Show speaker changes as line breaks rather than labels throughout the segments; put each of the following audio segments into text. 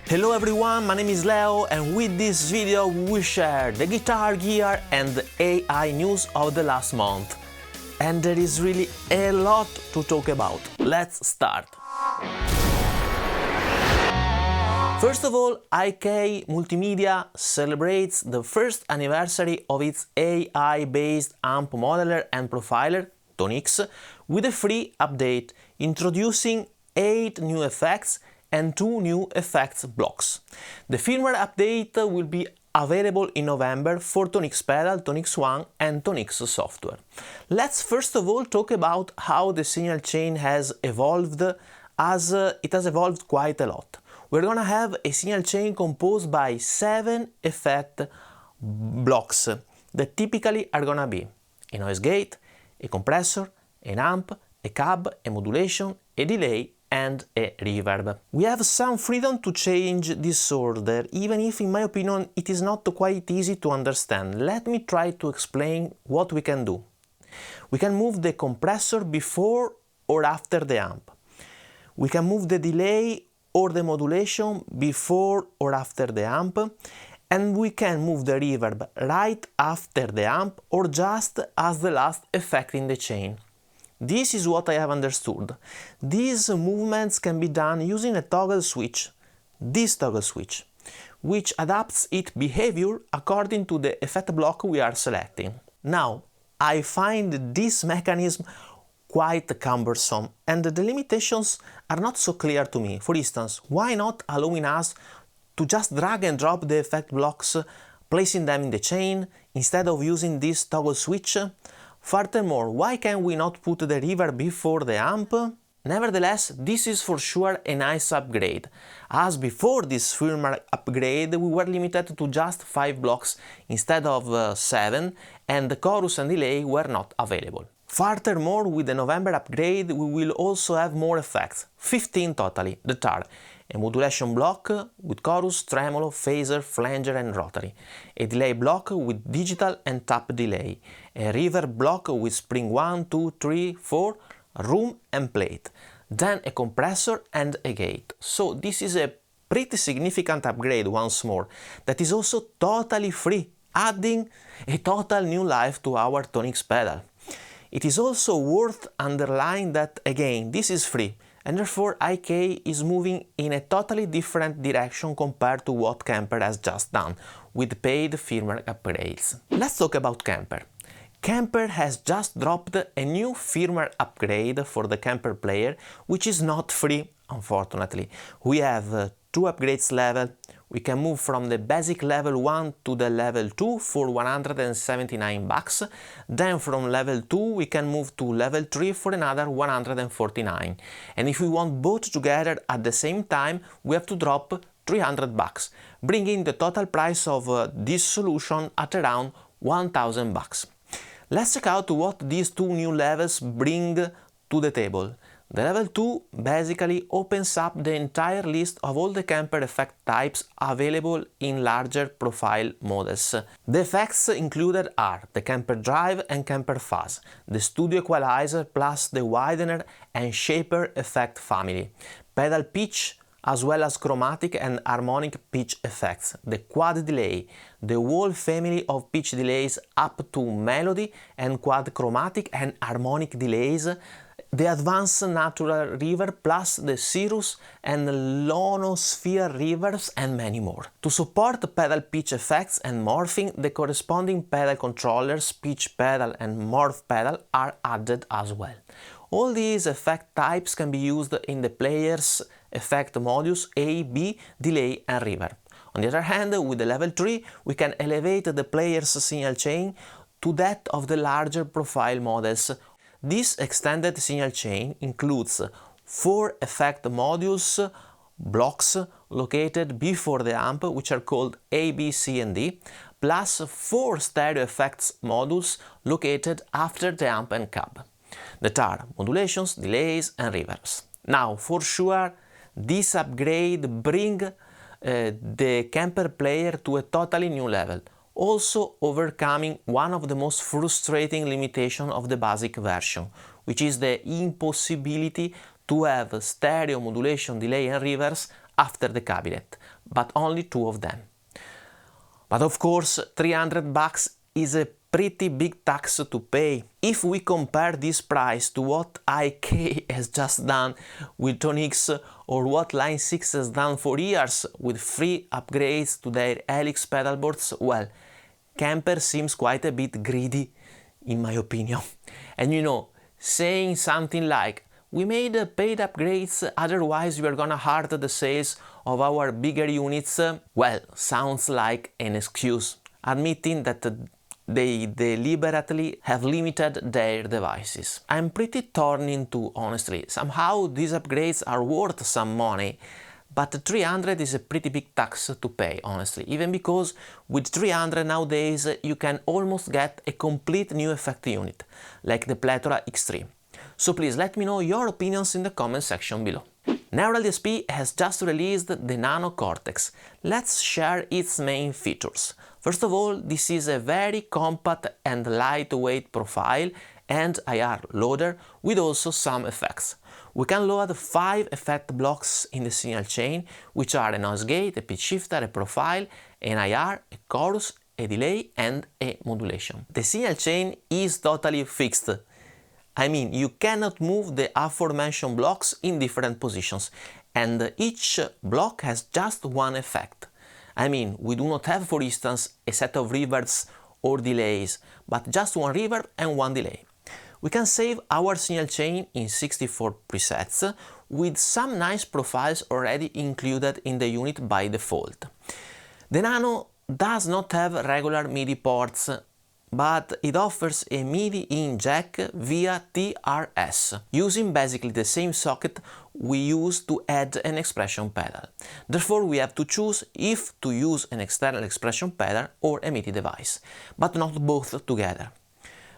Hello everyone, my name is Leo, and with this video we share the Guitar Gear and the AI news of the last month. And there is really a lot to talk about. Let's start. First of all, IK Multimedia celebrates the first anniversary of its AI-based amp modeler and profiler, ToneX, with a free update introducing 8 new effects and 2 new effects blocks. The firmware update will be available in November for ToneX Pedal, ToneX One and ToneX software. Let's first of all talk about how the signal chain has evolved, as it has evolved quite a lot. We're gonna have a signal chain composed by 7 effect blocks that typically are gonna be a noise gate, a compressor, an amp, a cab, a modulation, a delay and a reverb. We have some freedom to change this order, even if in my opinion it is not quite easy to understand. Let me try to explain what we can do. We can move the compressor before or after the amp. We can move the delay or the modulation before or after the amp, and we can move the reverb right after the amp or just as the last effect in the chain. This is what I have understood. These movements can be done using a toggle switch, this toggle switch, which adapts its behavior according to the effect block we are selecting. Now, I find this mechanism quite cumbersome and the limitations are not so clear to me. For instance, why not allowing us to just drag and drop the effect blocks, placing them in the chain, instead of using this toggle switch? Furthermore, why can we not put the reverb before the amp? Nevertheless, this is for sure a nice upgrade, as before this firmware upgrade we were limited to just 5 blocks instead of 7, and the chorus and delay were not available. Furthermore, with the November upgrade we will also have more effects, 15 totally, that are a modulation block with chorus, tremolo, phaser, flanger and rotary, a delay block with digital and tap delay, a reverb block with spring 1, 2, 3, 4, room and plate, then a compressor and a gate. So this is a pretty significant upgrade once more, that is also totally free, adding a total new life to our ToneX pedal. It is also worth underlining that again this is free, and therefore IK is moving in a totally different direction compared to what Kemper has just done with paid firmware upgrades. Let's talk about Kemper. Kemper has just dropped a new firmware upgrade for the Kemper Player, which is not free, unfortunately. We have 2 upgrades level. We can move from the basic level 1 to the level 2 for 179 bucks. Then from level 2 we can move to level 3 for another 149. And if we want both together at the same time, we have to drop 300 bucks, bringing the total price of this solution at around 1000 bucks. Let's check out what these 2 new levels bring to the table. The level 2 basically opens up the entire list of all the Kemper effect types available in larger profile models. The effects included are the Kemper Drive and Kemper Fuzz, the Studio Equalizer plus the Widener and Shaper effect family, pedal pitch as well as chromatic and harmonic pitch effects, the quad delay, the whole family of pitch delays up to melody and quad chromatic and harmonic delays, the advanced natural reverb plus the cirrus and lonosphere reverbs and many more. To support pedal pitch effects and morphing, the corresponding pedal controllers, pitch pedal and morph pedal are added as well. All these effect types can be used in the player's effect modules A, B, delay and reverb. On the other hand, with the level 3 we can elevate the player's signal chain to that of the larger profile models. This extended signal chain includes 4 effect modules blocks located before the amp, which are called A, B, C and D, plus 4 stereo effects modules located after the amp and cab, that are modulations, delays and reverbs. Now, for sure, this upgrade brings the Kemper Player to a totally new level, also overcoming one of the most frustrating limitations of the basic version, which is the impossibility to have stereo modulation, delay and reverse after the cabinet. but only 2 of them. But of course, $300 is a pretty big tax to pay. If we compare this price to what IK has just done with ToneX or what Line 6 has done for years with free upgrades to their Helix pedalboards, well, Kemper seems quite a bit greedy, in my opinion. And you know, saying something like, we made paid upgrades, otherwise we are gonna hurt the sales of our bigger units, well, sounds like an excuse, admitting that they deliberately have limited their devices. I'm pretty torn into, honestly. Somehow these upgrades are worth some money, but 300 is a pretty big tax to pay, honestly, even because with 300 nowadays you can almost get a complete new effect unit, like the Plethora X3. So please let me know your opinions in the comment section below. Neural DSP has just released the Nano Cortex. Let's share its main features. First of all, this is a very compact and lightweight profile and IR loader with also some effects. We can load 5 effect blocks in the signal chain, which are a noise gate, a pitch shifter, a profile, an IR, a chorus, a delay and a modulation. The signal chain is totally fixed. I mean, you cannot move the aforementioned blocks in different positions, and each block has just one effect. I mean, we do not have, for instance, a set of reverbs or delays, but just one reverb and one delay. We can save our signal chain in 64 presets, with some nice profiles already included in the unit by default. The Nano does not have regular MIDI ports, but it offers a MIDI in jack via TRS, using basically the same socket we use to add an expression pedal. Therefore, we have to choose if to use an external expression pedal or a MIDI device, but not both together.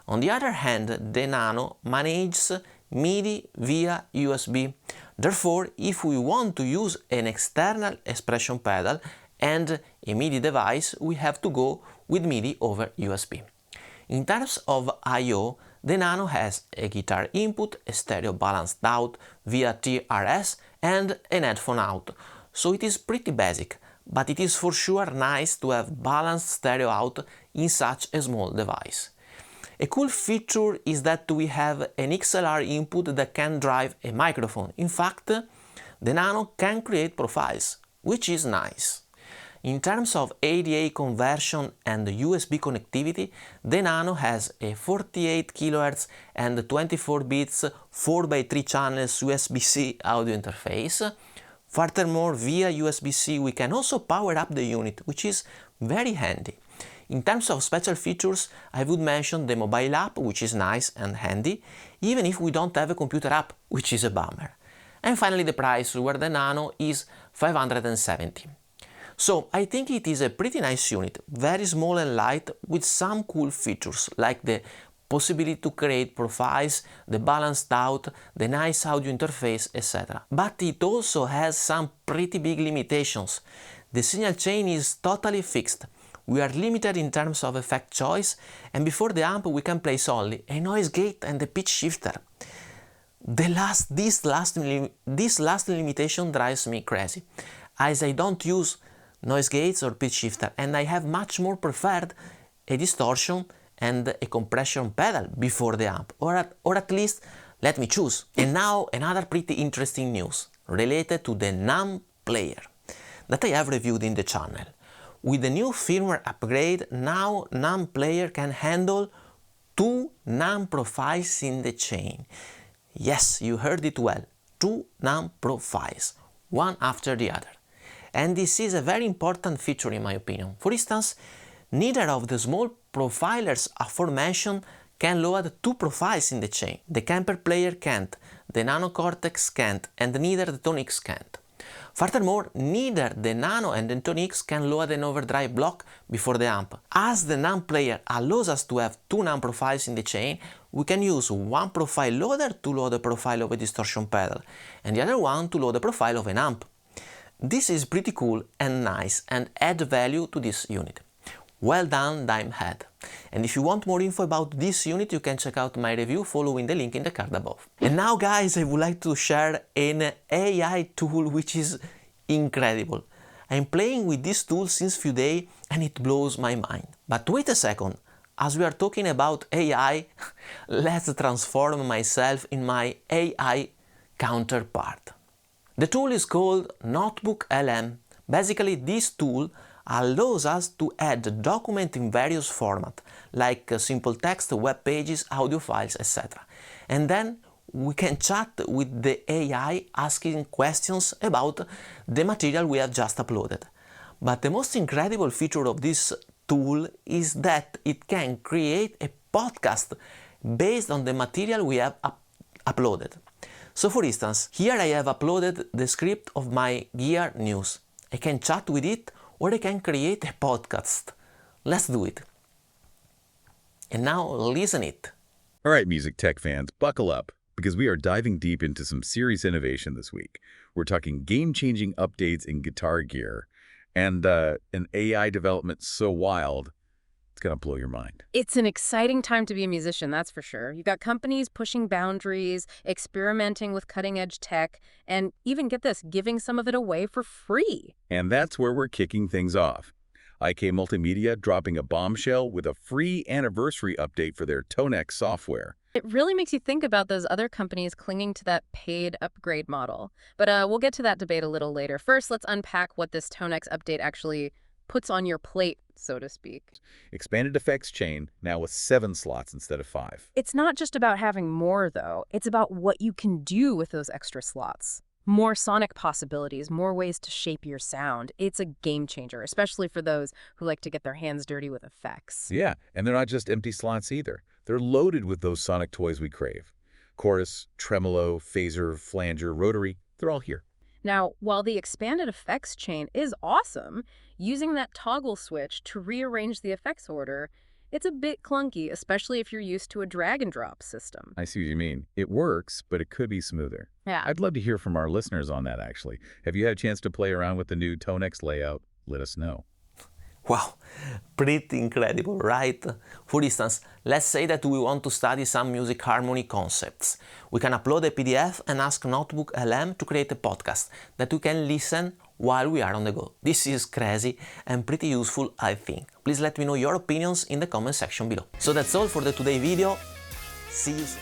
On the other hand, the Nano manages MIDI via USB. Therefore, if we want to use an external expression pedal and a MIDI device, we have to go with MIDI over USB. In terms of I/O, the Nano has a guitar input, a stereo balanced out via TRS and an headphone out, so it is pretty basic, but it is for sure nice to have balanced stereo out in such a small device. A cool feature is that we have an XLR input that can drive a microphone. In fact, the Nano can create profiles, which is nice. In terms of ADA conversion and USB connectivity, the Nano has a 48 kHz and 24 bits 4x3 channels USB-C audio interface. Furthermore, via USB-C we can also power up the unit, which is very handy. In terms of special features, I would mention the mobile app, which is nice and handy, even if we don't have a computer app, which is a bummer. And finally the price, where the Nano is $570. So I think it is a pretty nice unit, very small and light, with some cool features like the possibility to create profiles, the balanced out, the nice audio interface, etc. But it also has some pretty big limitations. The signal chain is totally fixed. We are limited in terms of effect choice, and before the amp we can place only a noise gate and a pitch shifter. This last limitation drives me crazy, as I don't use noise gates or pitch shifter, and I have much more preferred a distortion and a compression pedal before the amp, or at least let me choose. And now another pretty interesting news related to the NAMM player that I have reviewed in the channel. With the new firmware upgrade, now NAMM player can handle 2 NAMM profiles in the chain. Yes, you heard it well, 2 NAMM profiles, one after the other. And this is a very important feature in my opinion. For instance, neither of the small profilers aforementioned can load 2 profiles in the chain. The Kemper Player can't, the Nano Cortex can't, and neither the ToneX can't. Furthermore, neither the Nano and the ToneX can load an overdrive block before the amp. As the NAMM player allows us to have 2 NAMM profiles in the chain, we can use one profile loader to load a profile of a distortion pedal, and the other one to load a profile of an amp. This is pretty cool and nice and add value to this unit. Well done, Dimehead. And if you want more info about this unit, you can check out my review following the link in the card above. And now guys, I would like to share an AI tool which is incredible. I'm playing with this tool since few days and it blows my mind. But wait a second, as we are talking about AI, let's transform myself in my AI counterpart. The tool is called NotebookLM. Basically, this tool allows us to add documents in various formats, like simple text, web pages, audio files, etc. And then we can chat with the AI asking questions about the material we have just uploaded. But the most incredible feature of this tool is that it can create a podcast based on the material we have uploaded. So for instance, here I have uploaded the script of my gear news. I can chat with it or I can create a podcast. Let's do it. And now listen it.
All right, music tech fans, buckle up, because we are diving deep into some serious innovation this week. We're talking game-changing updates in Guitar Gear and an AI development so wild, it's going to blow your mind.
It's an exciting time to be a musician, that's for sure. You've got companies pushing boundaries, experimenting with cutting-edge tech, and even, get this, giving some of it away for free.
And that's where we're kicking things off. IK Multimedia dropping a bombshell with a free anniversary update for their ToneX software.
It really makes you think about those other companies clinging to that paid upgrade model. But we'll get to that debate a little later. First, let's unpack what this ToneX update actually puts on your plate, so to speak.
Expanded effects chain, now with 7 slots instead of 5.
It's not just about having more, though. It's about what you can do with those extra slots. More sonic possibilities, more ways to shape your sound. It's a game changer, especially for those who like to get their hands dirty with effects.
Yeah, and they're not just empty slots either. They're loaded with those sonic toys we crave. Chorus, tremolo, phaser, flanger, rotary, they're all here.
Now, while the expanded effects chain is awesome, using that toggle switch to rearrange the effects order, it's a bit clunky, especially if you're used to a drag and drop system.
I see what you mean. It works, but it could be smoother.
Yeah.
I'd love to hear from our listeners on that, actually. Have you had a chance to play around with the new ToneX layout? Let us know.
Wow, pretty incredible, right? For instance, let's say that we want to study some music harmony concepts. We can upload a PDF and ask NotebookLM to create a podcast that we can listen while we are on the go. This is crazy and pretty useful, I think. Please let me know your opinions in the comment section below. So that's all for the today video. See you soon.